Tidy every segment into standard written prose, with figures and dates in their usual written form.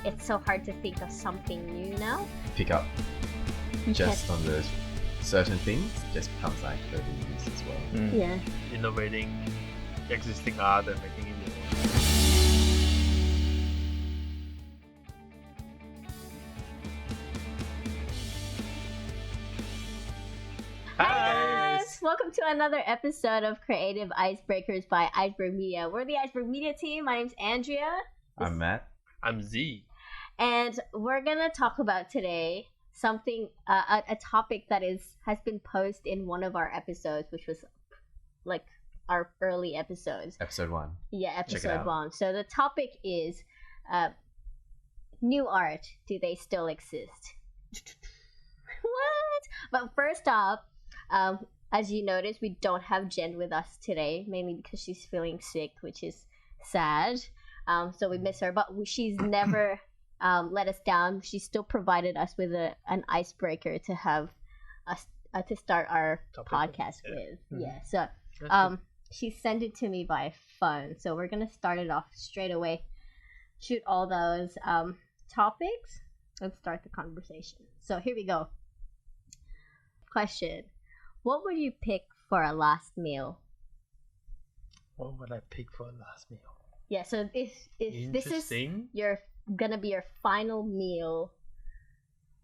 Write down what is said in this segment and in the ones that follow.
it's so hard to think of something new now. Pick up You just on those certain things just becomes like overused as well. can't- Yeah. Innovating existing art and making it your own. Hi guys! Welcome to another episode of Creative Icebreakers by Iceberg Media. We're the Iceberg Media team. My name's Andrea. I'm Matt. I'm Z. And we're gonna talk about today something, a topic that has been posed in one of our episodes, which was like our early episodes. Episode 1. Yeah, Check it episode out. 1. So the topic is new art. Do they still exist? What? But first off, as you notice, we don't have Jen with us today, mainly because she's feeling sick, which is sad. So we miss her, but she's never let us down. She still provided us with an icebreaker to have us to start our Topic, podcast yeah. with. Mhm. Yeah. So That's she sent it to me by phone, so we're gonna start it off straight away. Shoot all those topics. Let's start the conversation. So here we go. Question: what would you pick for a last meal? What would I pick for last meal? Yeah. So if this is Interesting. gonna be your final meal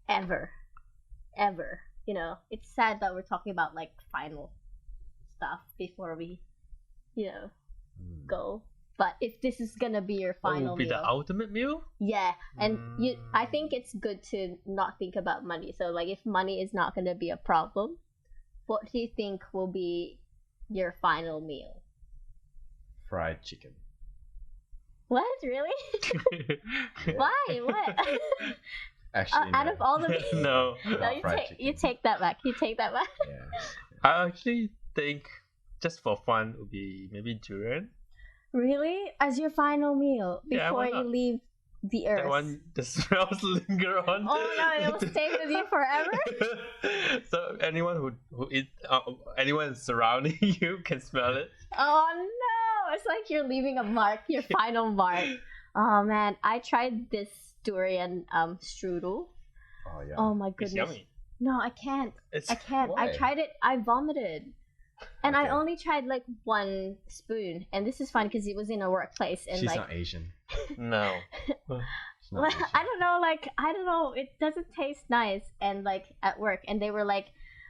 ever. You know, it's sad that we're talking about like final stuff before we, go. But if this is gonna be your What final would be meal, the ultimate meal? yeah, and I think it's good to not think about money. So like, if money is not gonna be a problem, what do you think will be your final meal? Fried chicken. What, really? Yeah. Why? What? Actually, Out no. of all the No. no, fried you chicken. take that back. You take that back. Yeah. I actually think just for fun would be maybe durian. Really? As your final meal Yeah, before why you not? leave the earth? That one, the smells linger on. Oh no, it will stay with you forever? So anyone who eat, anyone surrounding you can smell it. Oh no! It's like you're leaving a mark, your final mark. Oh man, I tried this durian strudel. Oh yeah. Oh my It's goodness. yummy. No, I can't. It's I can't. I Why? tried it. I vomited. And I Okay. only tried like one spoon. And this is fun because it was in a workplace. And She's like, not Asian. no. She's not like, Asian. I don't know. It doesn't taste nice. And like at work, and they were like,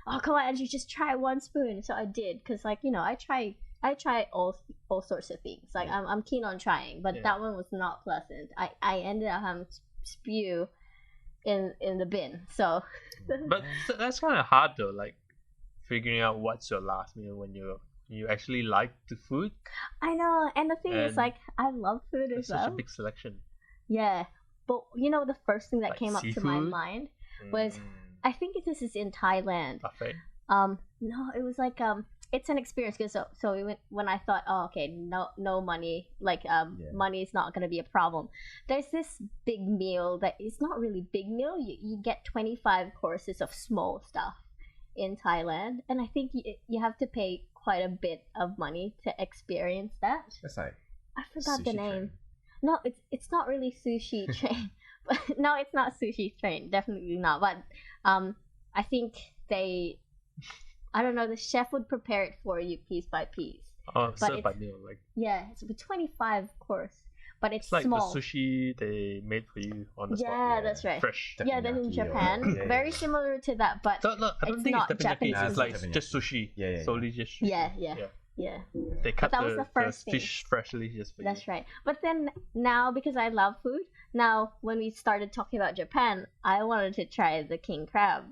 "Oh, come on, Angie, just try one spoon." So I did, because like I try all sorts of things. Like I'm keen on trying, but Yeah. that one was not pleasant. I ended up having to spew in the bin. So But that's kind of hard though, like figuring out what's your last meal when you actually like the food. I know, and the thing is, And like, I love food There's as well. such a big selection. Yeah, but the first thing that Like came up to my seafood? mind was, Mm, I think this is in Thailand. buffet. No, it was like it's an experience, because so we went, when I thought, oh, okay, no money, like money is not gonna be a problem. There's this big meal that it's not really big meal. You get 25 courses of small stuff in Thailand, and I think you have to pay quite a bit of money to experience that. That's like I forgot the sushi name. train. No, it's not really sushi train. But no, it's not sushi train. Definitely not. But I think I don't know. The chef would prepare it for you piece by piece. Oh, But served by it's- meal. Like Yeah, it's a 25 course, but it's it's like small. the sushi they made for you on the spot. Yeah, Yeah. that's right. Fresh. Yeah, that's in Teppanyaki or- Japan. yeah, Very yeah. similar to that, but No, I don't It's think not it's teppanyaki. Japanese It's like teppanyaki. just sushi. Yeah, yeah. Solely just sushi. yeah. They cut that was the first thing. fish freshly just for That's you. right. But then now, because I love food, now when we started talking about Japan, I wanted to try the king crab.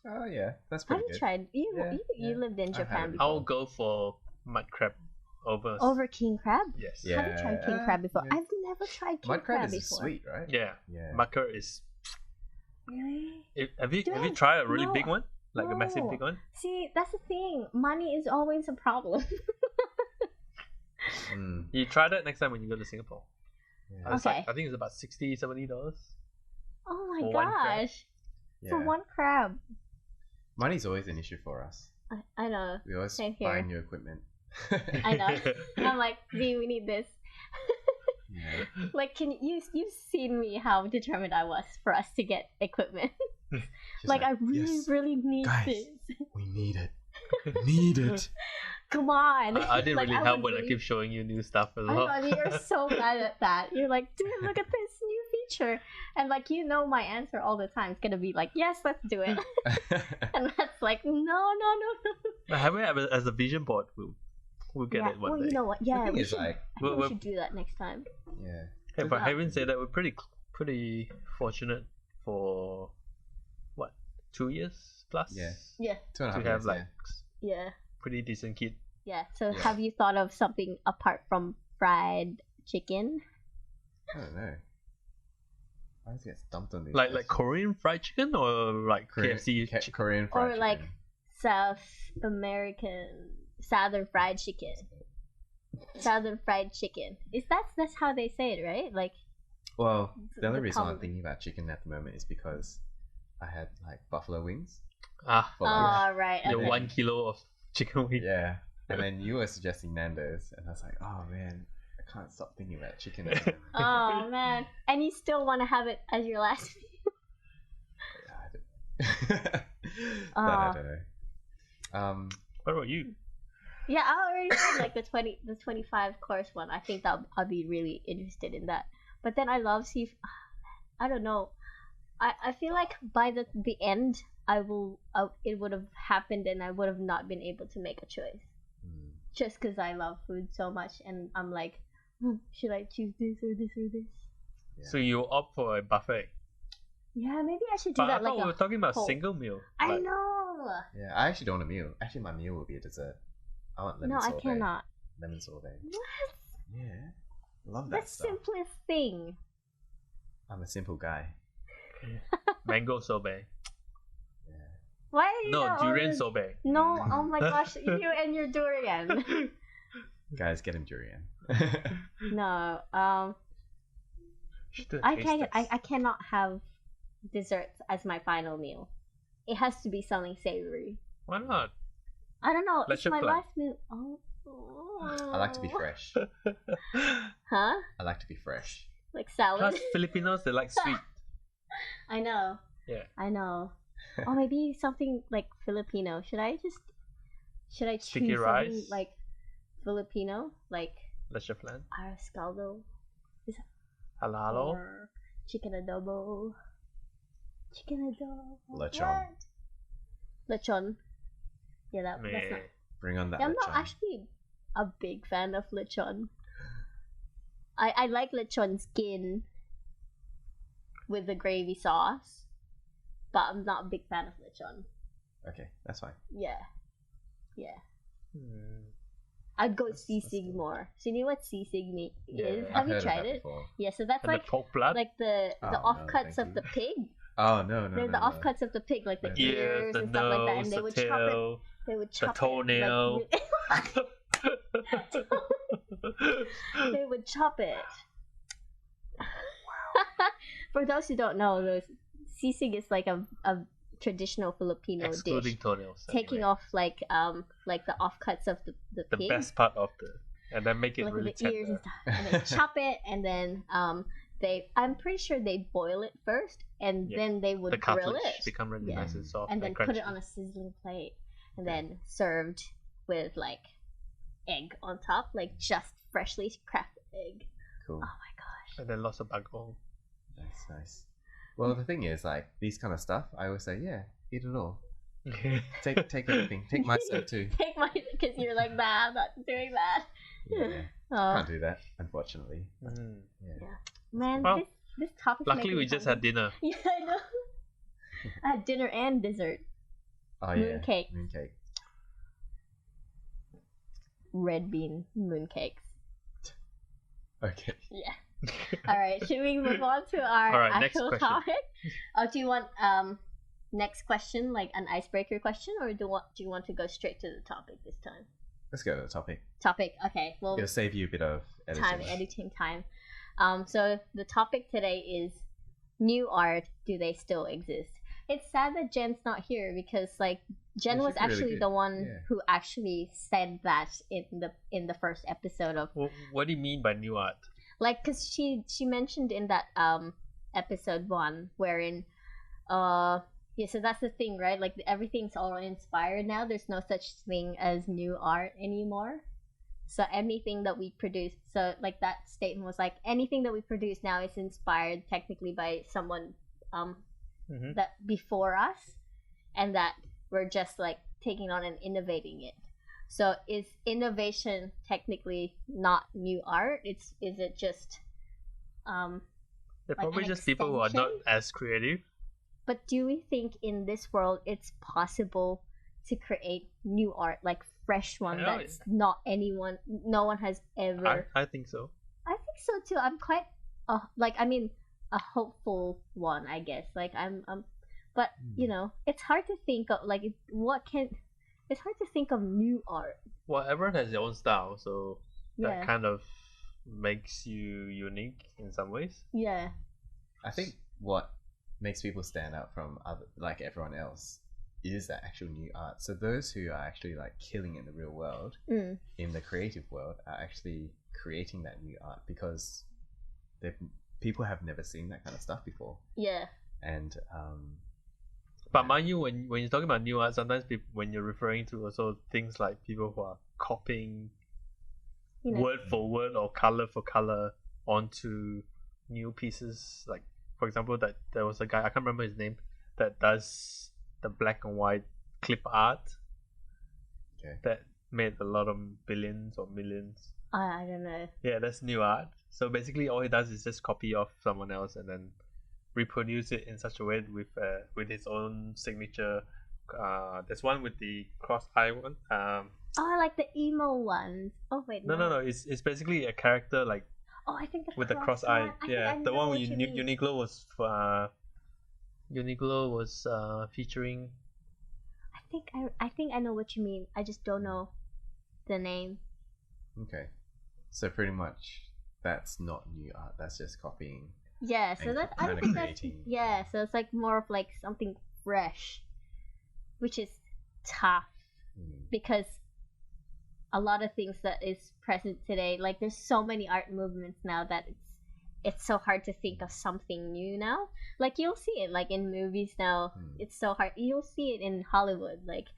Oh yeah, that's Have pretty you good. tried? You Yeah. lived in I've had Japan it before. I'll go for mud crab over. Over king crab? Yes. Yeah. Have you tried king crab before? yeah. I've never tried king Mud crab crab is before. sweet, right? Yeah. Yeah. Mud crab is. Really? Have you Dude, tried a really no. big one? Like a massive No. big one? See, that's the thing. Money is always a problem. Mm, You try that next time when you go to Singapore. yeah. It's like, Okay. I think it's about $60, $70. Oh my For one crab? gosh. Yeah. For one crab. Money's always an issue for us. I know. We always Same here. buy new equipment. I know. And I'm like, gee, we need this. Like, you've seen me how determined I was for us to get equipment. She's like I "Yes, really need guys, this. we need it. Need it. Come on. I didn't Like, really I help would when I keep showing you new stuff as I well. know, and you're so bad at that. You're like, dude, look at this new feature. And like, you know my answer all the time. It's gonna be like, yes, let's do it. And that's like, no. Have we as a vision board? We'll get Yeah, it one well, day. you know what? The Yeah, thing we is, should, like, I think we should do that next time. yeah. Hey, but Yeah. having said that, we're pretty fortunate for what 2 years plus. Yeah. Yeah, 2.5 To years, have like yeah, pretty decent kid. yeah. So Yeah. have you thought of something apart from fried chicken? I don't know. I always get stumped on these. Like questions. Korean fried chicken or like KFC. Korean fried Or like chicken. South American Southern fried chicken? Southern fried chicken. That's how they say it, right? Like, Well, the only the reason I'm common- thinking about chicken at the moment is because I had like buffalo wings Ah, for lunch. oh right. the Okay. 1 kilo of chicken wing. Yeah. And then you were suggesting Nando's, and I was like, oh man, I can't stop thinking about chicken. At the moment. Oh man, and you still want to have it as your last meal? But I don't know. What about you? Yeah, I already said like the 25 course one. I think that I'll be really interested in that. But then I love seafood. I don't know. I feel like by the end, it would have happened and I would have not been able to make a choice. Mm. Just because I love food so much and I'm like, should I choose this or this or this? Yeah. So you opt for a buffet. Yeah, maybe I should do But I that like thought we were talking about whole- single meal. I Like, know. Yeah, I actually don't want a meal. Actually, my meal will be a dessert. I want lemon No, I sorbet. cannot. Lemon sorbet. What? Yeah. Love that The stuff. simplest thing. I'm a simple guy. mango sorbet. Yeah. Why are you No, not durian always- sorbet. No, oh my gosh, you and your durian. Guys, get him durian. No, Should do a I taste can't. test. I cannot have desserts as my final meal. It has to be something savory. Why not? I don't know. Let's It's my plan. last meal. Oh. I like to be fresh. Huh? I like to be fresh. Like salad. Plus Filipinos, they like sweet. I know. Yeah. I know. Or maybe something like Filipino. Should I choose Sticky something rice? like Filipino, like Let's just plan. arroz caldo Halalo. or chicken adobo? Chicken adobo. Lechon. What? Lechon. Yeah, that's not. Meh. Bring on that Yeah, I'm not lechon. actually a big fan of lechon. I like lechon skin with the gravy sauce, but I'm not a big fan of lechon. Okay, that's fine. Yeah. Yeah. Hmm. I'd go That's sisig good. more. So you know what sisig meat is? I've Have you heard of tried that it? before. Yeah, so that's And like the pork blood. the Oh, no, offcuts thank of you. the pig. Oh no, They're the offcuts of the pig, like the Yeah. ears ears, the and stuff like that, and nose, they the would chop it. tail. They would chop toenail. it. They would chop it. For those who don't know, sisig is like a traditional Filipino Excluding dish, toenails. taking anyway. off like the offcuts of the the pig, best part of the, and then make it like really the ears and tender. stuff, and then chop it, and then I'm pretty sure they boil it first, and Yeah. then they would The grill cartilage it, become really Yeah. nice and soft and then put it crunchy. on a sizzling plate, and then served with like egg on top, like just freshly cracked egg. Cool. Oh my gosh. And then lots of bagong. Nice, nice. Well, the thing is, like these kind of stuff, I always say, yeah, eat it all. Take everything. Take my set too. Take my, because you're like, nah, I'm not doing that. Yeah, Oh can't do that, unfortunately. Mm. Yeah. man, Well, this topic. Luckily, we just had dinner. Yeah, I know. I had dinner and dessert. Oh yeah. Mooncake. Mooncake. Red bean mooncakes. Okay. Yeah. All right. Should we move on to our All right, next actual question. topic? Oh, do you want next question, like an icebreaker question, or do you want to go straight to the topic this time? Let's go to the topic. Topic. Okay. Well, It'll save you a bit of editing. editing time. So the topic today is new art. Do they still exist? It's sad that Jen's not here because like Jen Yeah, was she'd be really actually good. the one Yeah. who actually said that in the first episode of What do you mean by new art? like because she mentioned in that episode 1 wherein yeah, so that's the thing, right? Like everything's all inspired now. There's no such thing as new art anymore. So anything that we produce, so like that statement was like anything that we produce now is inspired technically by someone that before us, and that we're just like taking on and innovating it. So is innovation technically not new art? Is it just They're like probably an just people who are not extension? as creative. But do we think in this world it's possible to create new art, like fresh one Yeah, that's not no one has ever? I think so. I think so too. I'm quite like I mean a hopeful one, I guess. Like I'm but you know, it's hard to think of like it's hard to think of new art. Well, everyone has their own style, so that Yeah. kind of makes you unique in some ways. Yeah. I think what makes people stand out from other, like everyone else, is that actual new art. So those who are actually like killing in the real world, in the creative world, are actually creating that new art because people have never seen that kind of stuff before. Yeah. And But mind you, when you're talking about new art, sometimes when you're referring to also things like people who are copying You know, word for word or color for color onto new pieces. Like for example, that there was a guy, I can't remember his name, that does the black and white clip art. Okay. That made a lot of billions or millions. I don't know. Yeah, that's new art. So basically, all he does is just copy off someone else and then reproduce it in such a way with his own signature. There's one with the cross-eye one. Oh, like the emo ones. Oh wait, No. It's basically a character like Oh, I think the with the cross cross eye. one. I think Yeah, I the know one what with you mean. Uniqlo was featuring. I think I know what you mean. I just don't know the name. okay, so pretty much that's not new art. That's just copying. Yeah, so And that I don't kinda think that's creating. yeah. So it's like more of like something fresh, which is tough because a lot of things that is present today, like there's so many art movements now that it's so hard to think of something new now. Like you'll see it like in movies now. It's so hard. You'll see it in Hollywood, like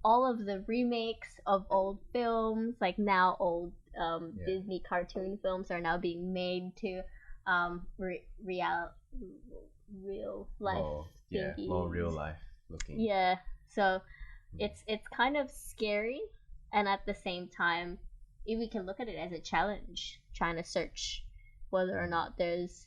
all of the remakes of old films, like now old Disney cartoon films are now being made to real life thingies. More real life looking. Yeah, so it's kind of scary, and at the same time, if we can look at it as a challenge, trying to search whether or not there's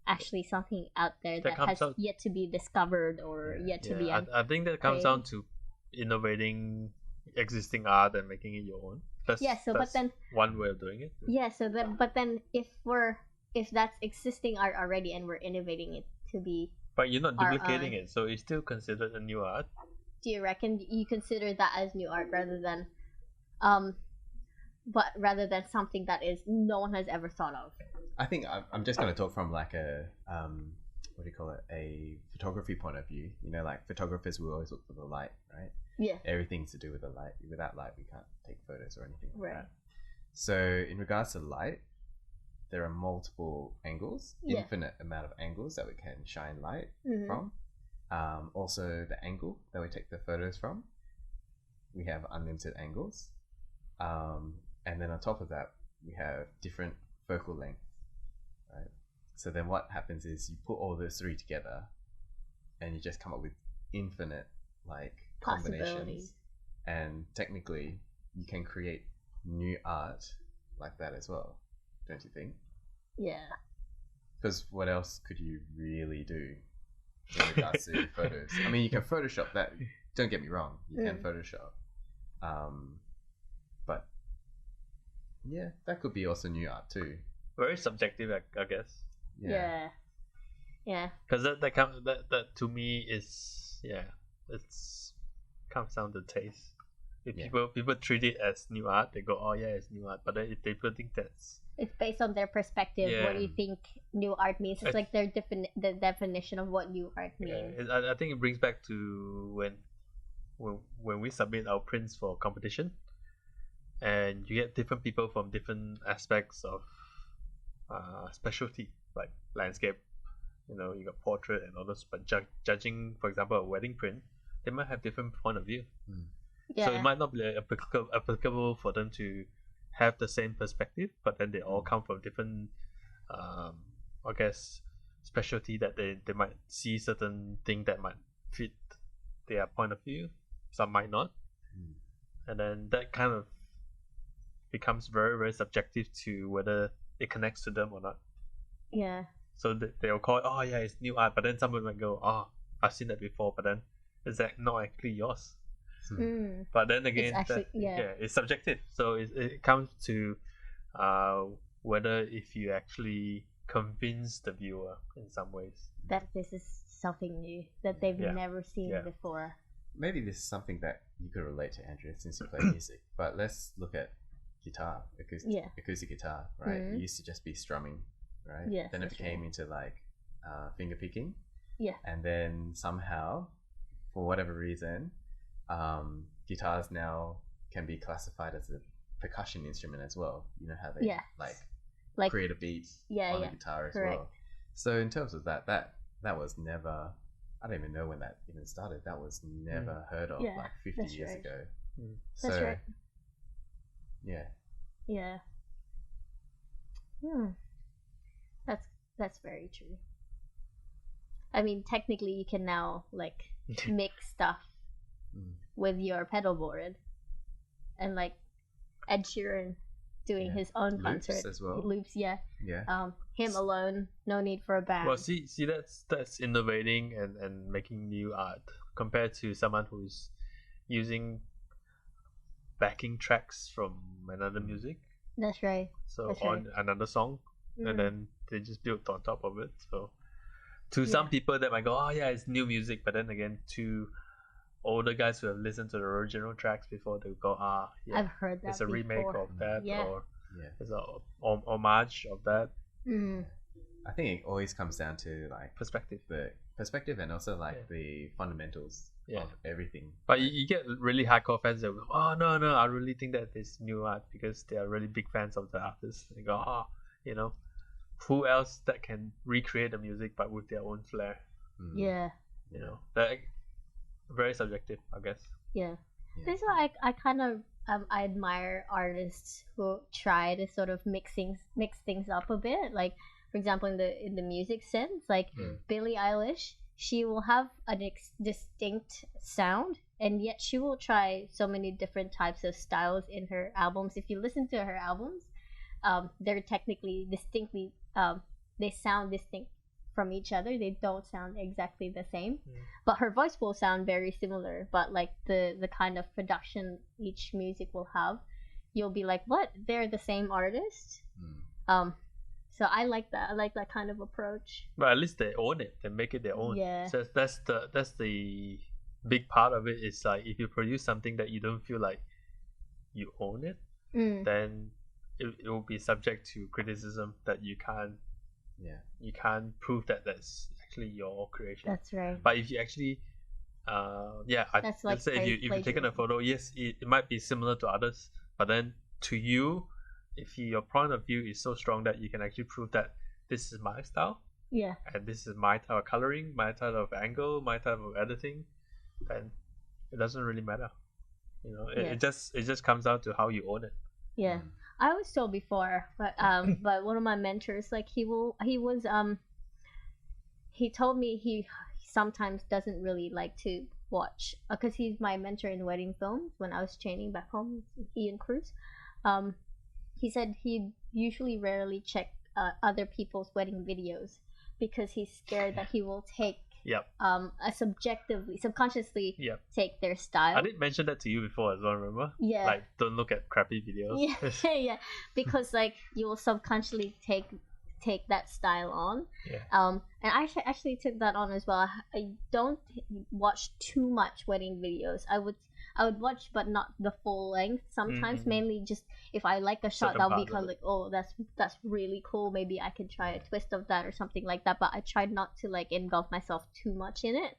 actually something out there that has yet to be discovered or yet to be. I think that comes down to innovating existing art and making it your own. That's but then one way of doing it. Yeah, so then but then if that's existing art already and we're innovating it to be. But you're not duplicating it, so it's still considered a new art. Do you reckon you consider that as new art rather than something that is no one has ever thought of? I think I'm just going to talk from like a what do you call it, a photography point of view. You know, like photographers will always look for the light, right? Yeah. Everything's to do with the light. Without light, we can't take photos or anything like Right. that. So in regards to light, there are multiple angles, infinite amount of angles that we can shine light from. Also the angle that we take the photos from, we have unlimited angles. And then on top of that, we have different focal length, right? So then what happens is you put all those three together and you just come up with infinite like combinations. And technically you can create new art like that as well, don't you think? Yeah. Because what else could you really do in regards to photos? I mean, you can Photoshop that. Don't get me wrong, you can Photoshop. But yeah, that could be also new art too. Very subjective, I guess. Yeah. Because that to me is it's comes down to taste. If people treat it as new art, they go, oh yeah, it's new art. But then if people think it's based on their perspective, what do you think new art means? It's like their the definition of what new art means. I think it brings back to when we submit our prints for competition, and you get different people from different aspects of specialty, like landscape. You know, you got portrait and all those. But judging, for example, a wedding print, they might have different point of view. So it might not be applicable for them to have the same perspective, but then they all come from different, I guess, specialty that they might see certain thing that might fit their point of view. Some might not, and then that kind of becomes very, very subjective to whether it connects to them or not. Yeah. So they'll call it, oh yeah, it's new art, but then someone might go, oh, I've seen that before, but then is that not actually yours? But then again, it's actually, it's subjective. So it comes to whether if you actually convince the viewer in some ways that this is something new that they've never seen before. Maybe this is something that you could relate to, Andrea, since you play music. But let's look at guitar, acoustic guitar, right? It used to just be strumming, right? Yes, then it became into like finger picking. Yeah. And then somehow, for whatever reason, guitars now can be classified as a percussion instrument as well. You know how they like create a beat on the guitar as well. So in terms of that was never, I don't even know when that even started. That was never heard of like 50 years ago. So that's right. Yeah. That's very true. I mean, technically you can now like mix stuff with your pedal board, and like Ed Sheeran doing his own concert as well. Loops, him alone, no need for a band. Well, see, that's innovating and making new art compared to someone who's using backing tracks from another music. That's right. So on another song, and then they just built on top of it. So to some people that might go, oh yeah, it's new music, but then again, to older guys who have listened to the original tracks before, they go, I've heard that. It's a remake of that, or it's a homage of that. I think it always comes down to like perspective, and also like the fundamentals of everything. But you get really hardcore fans that go, oh no, I really think that it's new art because they are really big fans of the artist. They go, you know, who else that can recreate the music but with their own flair? You know, that very subjective, I guess. This is why I kind of I admire artists who try to sort of mix things up a bit. Like, for example, in the music sense, like Billie Eilish, she will have a distinct sound, and yet she will try so many different types of styles in her albums. If you listen to her albums, they're technically distinctly they sound distinct from each other. They don't sound exactly the same, but her voice will sound very similar, but like the kind of production each music will have, you'll be like, what, they're the same artist? So I like that kind of approach. But at least they own it, they make it their own. So that's the big part of it. Is like, if you produce something that you don't feel like you own it, then it will be subject to criticism that you can't prove that that's actually your creation. That's right. But if you actually let's say if you've taken a photo, yes, it might be similar to others, but then to you, if your point of view is so strong that you can actually prove that this is my style, and this is my type of coloring, my type of angle, my type of editing, then it doesn't really matter. You know, it just comes down to how you own it. I was told before, but but one of my mentors, like he told me he sometimes doesn't really like to watch, because he's my mentor in wedding films when I was training back home, Ian Cruz. He said he usually rarely check other people's wedding videos because he's scared that he will take subconsciously take their style. I did mention that to you before as well, remember? Like, don't look at crappy videos. Because like you will subconsciously take that style on. And I actually took that on as well. I don't watch too much wedding videos. I would watch, but not the full length sometimes. Mainly just if I like a shot, that'll be kind of like, oh, that's really cool, maybe I can try a twist of that or something like that. But I tried not to like engulf myself too much in it.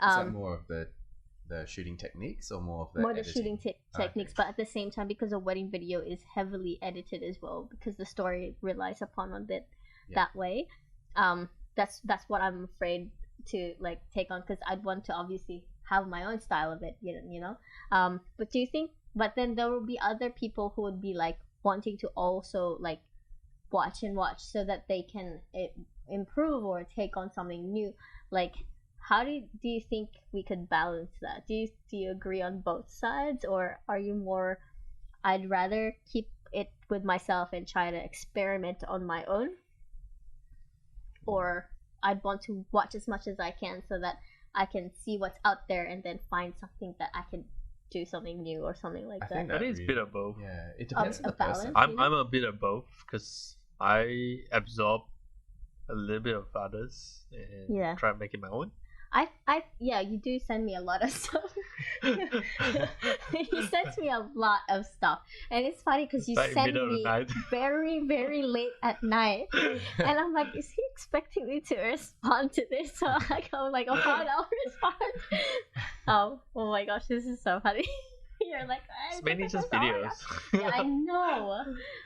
Is that more of the the shooting techniques or more of the more editing? the shooting techniques, but at the same time, because a wedding video is heavily edited as well, because the story relies upon a bit that way. That's what I'm afraid to like take on, because I'd want to obviously have my own style of it, you know. But do you think? But then there will be other people who would be like wanting to also like watch so that they can improve or take on something new. Like, how do you think we could balance that? Do you agree on both sides, or are you more, I'd rather keep it with myself and try to experiment on my own, or I'd want to watch as much as I can so that I can see what's out there and then find something that I can do something new or something like that? I think it's a bit of both. Yeah, it depends on the person. I'm a bit of both, because I absorb a little bit of others and try to make it my own. You do send me a lot of stuff. You sent me a lot of stuff, and it's funny because you send me very, very late at night, and I'm like, is he expecting me to respond to this? So I'm like, oh fine, I'll respond. Oh my gosh, this is so funny. You're like, it's mainly just videos. Yeah,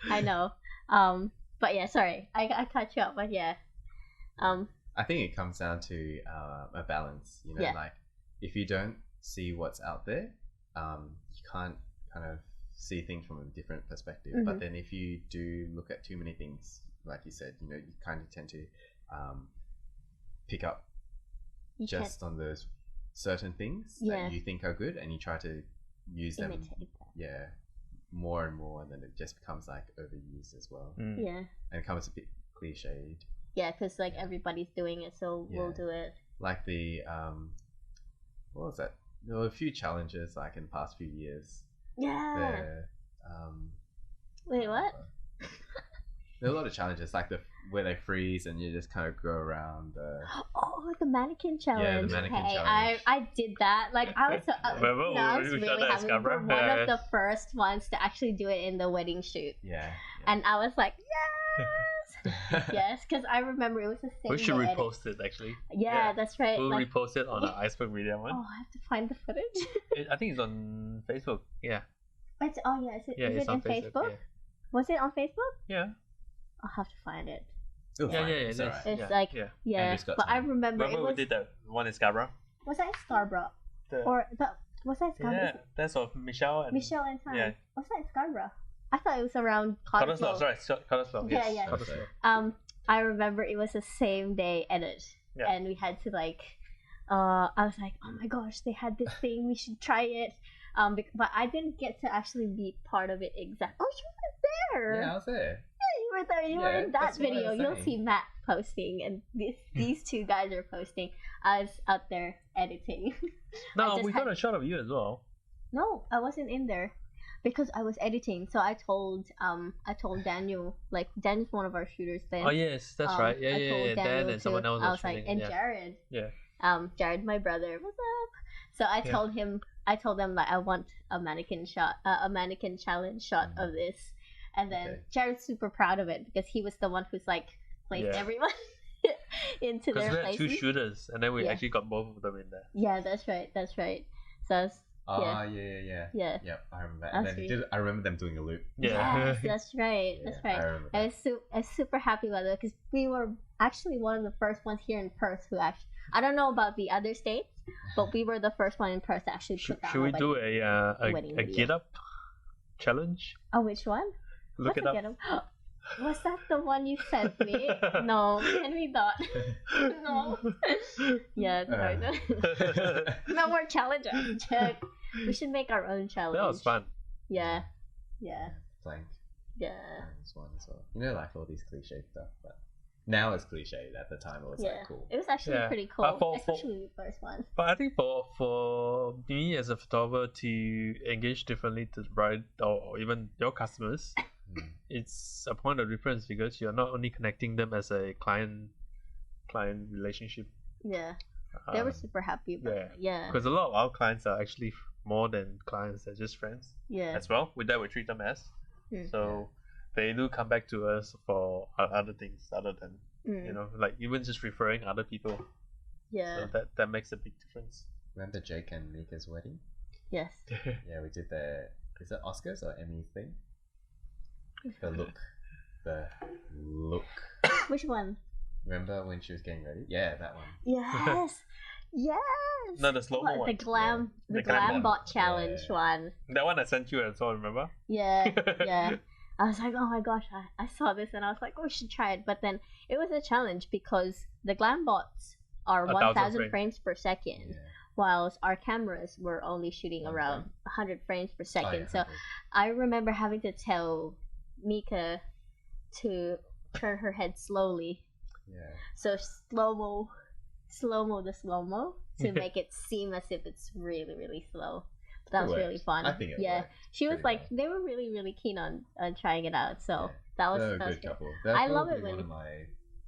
I know. But yeah, sorry, I cut you up, but yeah. I think it comes down to a balance, you know, like if you don't see what's out there, you can't kind of see things from a different perspective. Mm-hmm. But then if you do look at too many things, like you said, you know, you kind of tend to pick up on those certain things that you think are good, and you try to use them more and more, and then it just becomes like overused as well. Yeah, and it becomes a bit cliched. Yeah, because like everybody's doing it, so we'll do it. Like the what was that? There were a few challenges like in the past few years. Yeah. Wait, what? There are a lot of challenges, like where they freeze and you just kind of go around. The mannequin challenge. Yeah, the mannequin challenge. I did that. Like I was really happy. We were one of the first ones to actually do it in the wedding shoot. Yeah. And I was like, yes. Yes, because I remember it was the same. We should repost it actually. Yeah, that's right. We'll repost it on the Iceberg Media one. Oh, I have to find the footage. I think it's on Facebook. Yeah. Is it on Facebook? Yeah. Was it on Facebook? Yeah. I'll have to find it. It's but I remember we did that one in Scarborough. Was that in Scarborough? Was that in Scarborough? Yeah, that's of Michelle and Tom. Yeah. Was that in Scarborough? I thought it was around Cottesloe. Cottesloe. Yes. Yeah. Cottesloe. I remember it was the same day edit, and we had to like, I was like, oh my gosh, they had this thing, we should try it. But I didn't get to actually be part of it exactly. Oh, you were there. Yeah, I was there. Yeah, you were there. You were in that video. You'll see Matt posting, and these two guys are posting. I was out there editing. No, we got a shot of you as well. No, I wasn't in there. Because I was editing, so I told Daniel, like Daniel's one of our shooters then. Oh yes, that's right. Yeah. Dan and someone else. I was like, and Jared. Yeah. Jared, my brother, what's up? So I told them like I want a mannequin challenge shot of this, and then Jared's super proud of it because he was the one who's like placed everyone into their places. Because we had 2 shooters, and then we actually got both of them in there. Yeah, that's right. So I was, yeah. Yep, I remember. And then I remember them doing a loop. Yeah. Yes, that's right. I was super happy about it because we were actually one of the first ones here in Perth who actually. I don't know about the other states, but we were the first one in Perth to actually put that. Should we do a get up challenge? Oh, which one? Look it up. Was that the one you sent me? No, can we not? No. Yeah, no more challenges. We should make our own challenge. That was fun. Yeah. Plank. Yeah. This one as well. You know, like all these cliche stuff, but now it's cliche. At the time, it was like cool. It was actually pretty cool, especially the first one. But I think for me as a photographer to engage differently to the bride or even your customers. It's a point of difference because you're not only connecting them as a client relationship. Yeah, they were super happy about it. Yeah, because a lot of our clients are actually more than clients; they're just friends. Yeah, as well. With that, we treat them as. So they do come back to us for other things other than like even just referring other people. Yeah, so that makes a big difference. Remember Jake and Mika's wedding? Yes. Yeah, we did is it Oscars or Emmys thing? The look. Which one? Remember when she was getting ready? Yeah, that one. Yes. Yes. No, the slow-mo one. The glam bot challenge one. That one I sent you as well, remember? Yeah, yeah. I was like, oh my gosh, I saw this and I was like, oh, we should try it. But then it was a challenge because the glam bots are 1,000 frames per second, whilst our cameras were only shooting around 100 frames per second. So I remember having to tell Mika to turn her head slowly. Yeah. So slow-mo to make it seem as if it's really, really slow. But that was really fun. I think it worked. She was like, they were really, really keen on trying it out. So that was a good couple. I love it when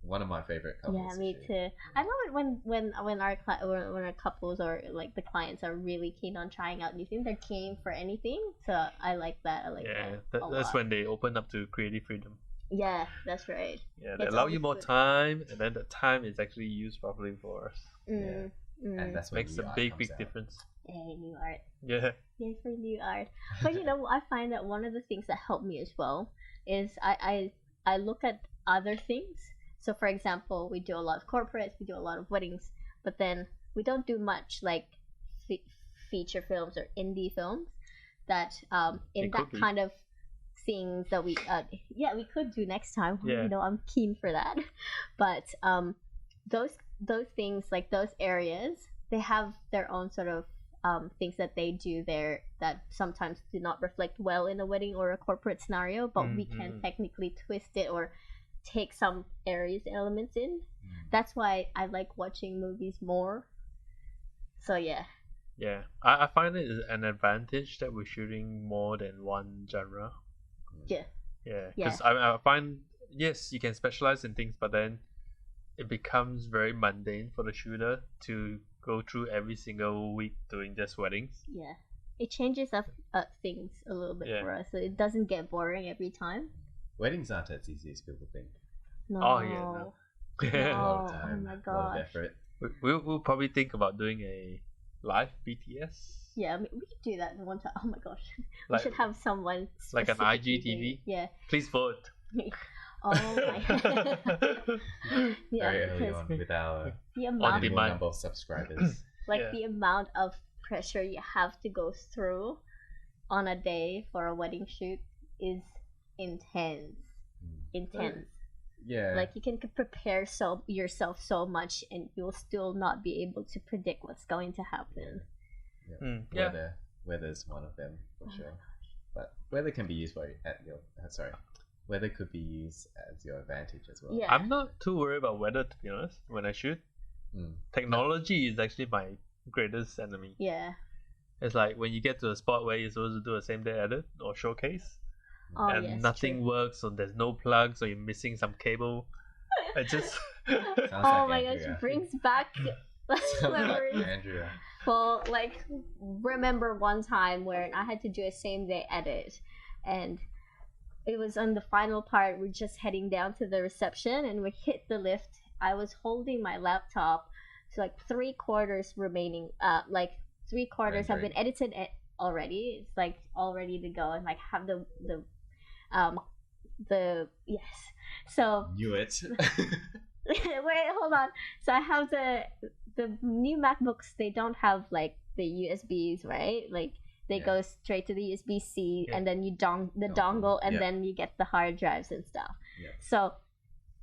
one of my favorite couples. Yeah, me too. I love it when our couples or like the clients are really keen on trying out new things. They're game for anything. So I like that. That's when they open up to creative freedom. Yeah, that's right. Yeah, they allow you more time, and then the time is actually used properly for us. And that's when makes a big difference. Yay, new art. Yeah. Yay for new art. But I find that one of the things that helped me as well is I look at other things. So for example, we do a lot of corporates, we do a lot of weddings, but then we don't do much like feature films or indie films that in that kind of things that we could do next time. I'm keen for that. But those things, like those areas, they have their own sort of things that they do there that sometimes do not reflect well in a wedding or a corporate scenario, but we can technically twist it or take some elements in. That's why I like watching movies more. So yeah, I find it is an advantage that we're shooting more than one genre. Because I find, yes, you can specialize in things, but then it becomes very mundane for the shooter to go through every single week doing just weddings. It changes up things a little bit for us, so it doesn't get boring every time. Weddings aren't as easy as people think. No. Oh yeah, no. A lot of time, oh my gosh. A lot of effort. We'll probably think about doing a live BTS. Yeah, I mean, we could do that one time. Oh my gosh, we should have someone like an IGTV. Yeah. Please vote. Oh my. Very early on with our number of subscribers. The amount of pressure you have to go through on a day for a wedding shoot is intense. Yeah. Like you can prepare yourself so much and you'll still not be able to predict what's going to happen. Weather's one of them for sure. But weather can be used weather could be used as your advantage as well. Yeah. I'm not too worried about weather, to be honest, when I shoot. Technology is actually my greatest enemy. Yeah. It's like when you get to a spot where you're supposed to do a same day edit or showcase, and nothing works, or there's no plugs, or you're missing some cable. It just my gosh, it brings back memories. Andrea. Well, like, remember one time where I had to do a same day edit, and it was on the final part. We're just heading down to the reception, and we hit the lift. I was holding my laptop, so like 3/4 remaining. Like 3/4 have been edited already. It's like all ready to go, and like have the yes. So knew it. Wait, hold on. So I have the new MacBooks. They don't have like the USBs, right? Like they go straight to the USB-C, and then you dongle, and then you get the hard drives and stuff. So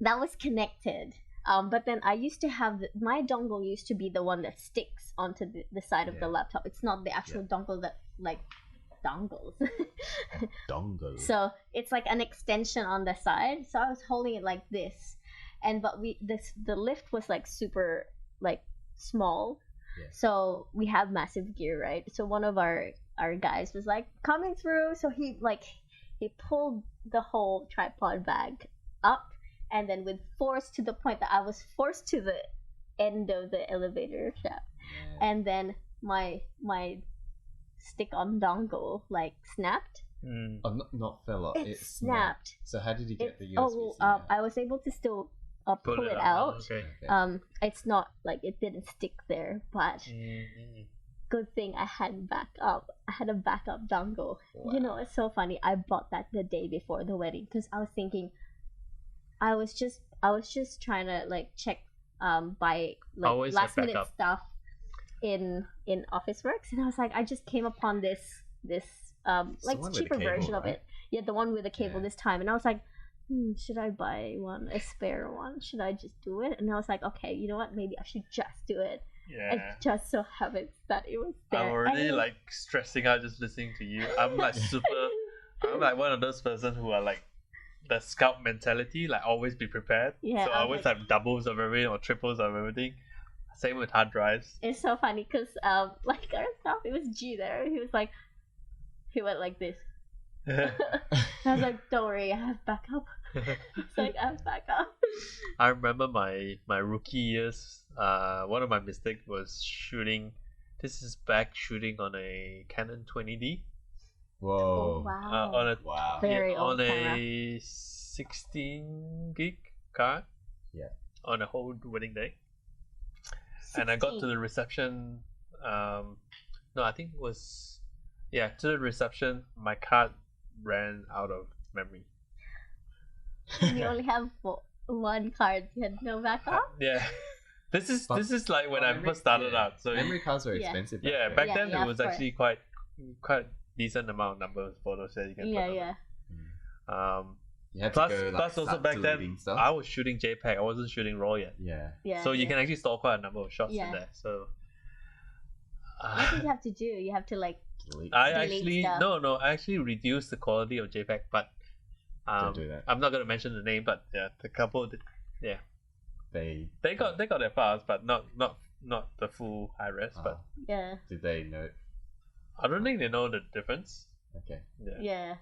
that was connected. But then I used to have my dongle used to be the one that sticks onto the side of the laptop. It's not the actual dongle that like dongles. Dongle. So it's like an extension on the side. So I was holding it like this, but the lift was like super like small. So we have massive gear, right? So one of our guys was like coming through. So he pulled the whole tripod bag up. And then with force to the point that I was forced to the end of the elevator shaft. And then my stick-on dongle like snapped. Oh, not fell off. It snapped. So how did you get the USB-C? I was able to still pull it out. Okay. It's not like it didn't stick there, but good thing I had backup. I had a backup dongle. Wow. You know, it's so funny. I bought that the day before the wedding because I was thinking, I was just trying to like check buy like Always last have minute backup. stuff in Officeworks, and I was like, I just came upon this It's like the one with the cheaper cable, version of right? it. Yeah, the one with the cable Yeah. this time, and I was like, should I buy a spare one? Should I just do it? And I was like, okay, you know what? Maybe I should just do it. Yeah. It just so happens that it was there. I'm already And it was- like stressing out just listening to you. I'm like I'm like one of those person who are like the scout mentality, like always be prepared. Yeah, So I I was always like- have doubles of everything or triples of everything. Same with hard drives. It's so funny because like our stuff, it was G there. He was like, he went like this. And I was like, don't worry, I have backup. It's like I have backup. I remember my rookie years. One of my mistakes was shooting. This is back shooting on a Canon 20D. Oh Whoa. wow. On a Wow. Very on old a camera. 16 gig card. Yeah. On a whole wedding day, and I got to the reception. No, I think it was to the reception. My card ran out of memory. You only have one card. You had no backup. Yeah. This is like when Oh, I memory- first started yeah. out. So Memory cards were Yeah. expensive. yeah, then. back Yeah, then yeah, it was of course. actually quite decent amount of number of photos that you can Yeah, put yeah. on. You had Plus, to go, like, plus also start back then deleting stuff. I was shooting JPEG. I wasn't shooting RAW yet. Yeah. Yeah. So you yeah. can actually store quite a number of shots Yeah. in there. So What do you have to do? You have to like. Delete. I delete actually stuff. no, I actually reduced the quality of JPEG, but Don't do that. I'm not gonna mention the name, but yeah, the couple They got their files, but not the full high res. But Yeah. did they know? I don't think they know the difference. Okay. Yeah. Yeah.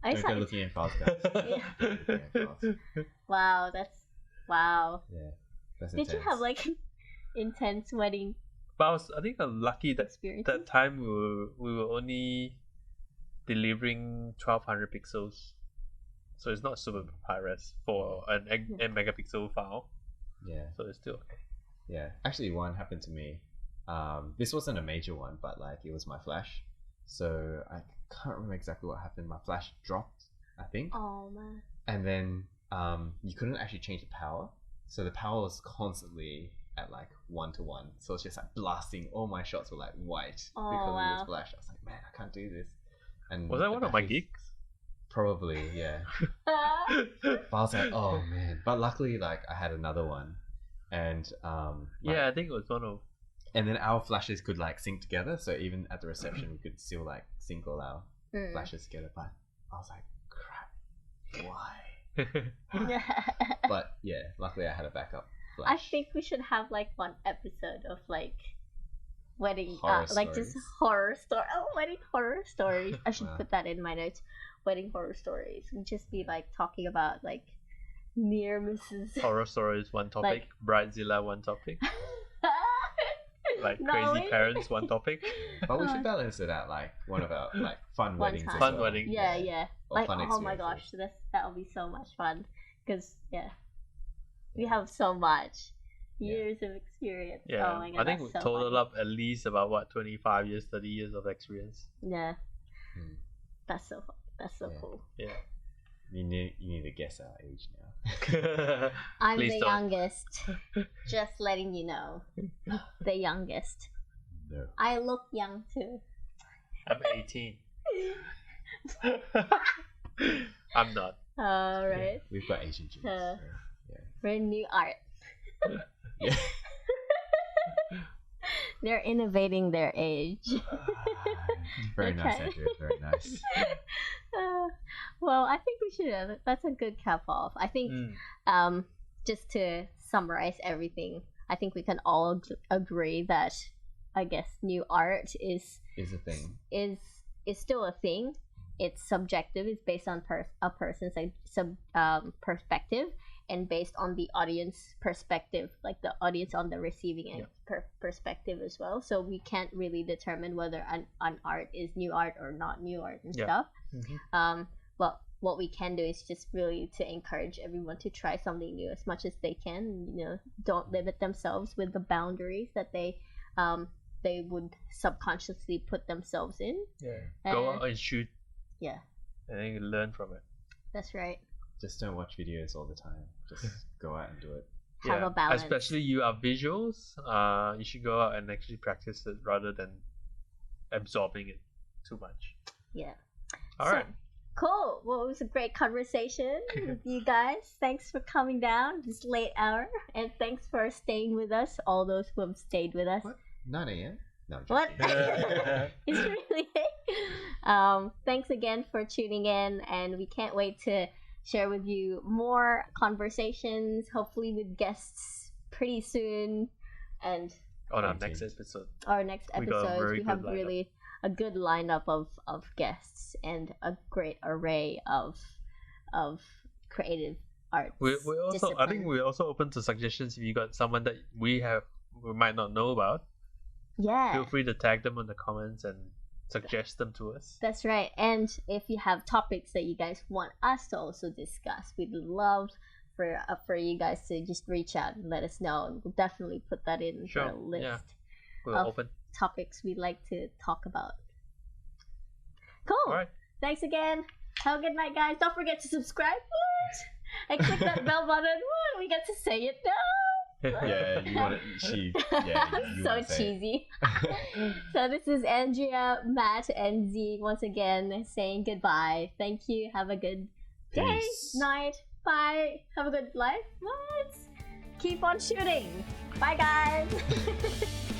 I Don't go saw. looking in files, guys. Wow, that's wow. Yeah. That's Did you intense. have like intense wedding But I think I'm lucky that experience? that time we were only delivering 1200 pixels, so it's not super high res for an 8 megapixel file. Yeah. So it's still okay. Yeah. Actually, one happened to me. This wasn't a major one, but like it was my flash. So I can't remember exactly what happened. My flash dropped, I think, Oh man. and then you couldn't actually change the power. So the power was constantly at like 1:1. So it's just like blasting. All my shots were like white Oh, because of wow. this flash. I was like, man, I can't do this. And Was that the one of my batteries- gigs? Probably, yeah. But I was like, oh man. But luckily, like I had another one, and Yeah, I think it was one of. and then our flashes could like sync together. So even at the reception, we could still like sync all our Mm. flashes together. But I was like, crap, why? I But yeah, luckily I had a backup flash. think we should have like one episode of like wedding, Horror like just stories. horror story. Oh, wedding horror stories. I should Wow. put that in my notes. Wedding horror stories. We just be like talking about like near misses. Horror stories, one topic. Bridezilla, one topic. Like No, crazy we- parents, one topic. But we should balance it out, like one of our like fun One weddings. time. as Fun well. wedding. Yeah, yeah. Or Like, fun oh my gosh, experiences. that'll be so much fun. Because yeah, we have so much Yeah. years of experience. Yeah, Oh my god, I think we that's so totaled funny. up at least about 25 years, 30 years of experience. Yeah, Hmm. that's so fun. That's so Yeah. cool. Yeah. You need to guess our age now. I'm Please the don't. youngest. Just letting you know, the youngest. No. I look young too. I'm 18. I'm not. All right, We've got Asian genes. Uh, so, we're new art. yeah. They're innovating their age. Very nice, Okay. Andrew. Very nice. Well, I think we should. That's a good cap off. I think. Mm. Just to summarize everything, I think we can all agree that I guess new art is Is a thing. still a thing. It's subjective. It's based on a person's like perspective, and based on the audience perspective, like the audience on the receiving end perspective as well. So we can't really determine whether an art is new art or not new art and Yeah. stuff. Mhm. But what we can do is just really to encourage everyone to try something new as much as they can. You know, don't limit themselves with the boundaries that they they would subconsciously put themselves in. Go out and shoot. Yeah. And then you learn from it. That's right. Just don't watch videos all the time. Just go out and do it. Have a balance. Especially you are visuals. You should go out and actually practice it rather than absorbing it too much. Yeah. All right. Cool. Well, it was a great conversation with you guys. Thanks for coming down this late hour, and thanks for staying with us. All those who have stayed with us. What? 9 a.m. No, I'm what? joking. It's really. Thanks again for tuning in, and we can't wait to share with you more conversations, hopefully with guests pretty soon, and on our next episode. We have really a good lineup of guests and a great array of creative arts. I think we're also open to suggestions. If you got someone that we might not know about, feel free to tag them in the comments and suggest them to us. That's right. And if you have topics that you guys want us to also discuss, we'd love for you guys to just reach out and let us know, and we'll definitely put that in the list of topics we'd like to talk about. Cool. All right. Thanks again. Have a good night, guys. Don't forget to subscribe. And click that bell button. We get to say it now. Yeah, you want it. You so cheesy. So this is Andrea, Matt, and Z once again saying goodbye. Thank you. Have a good day, night, bye. Have a good life. What? Keep on shooting. Bye, guys.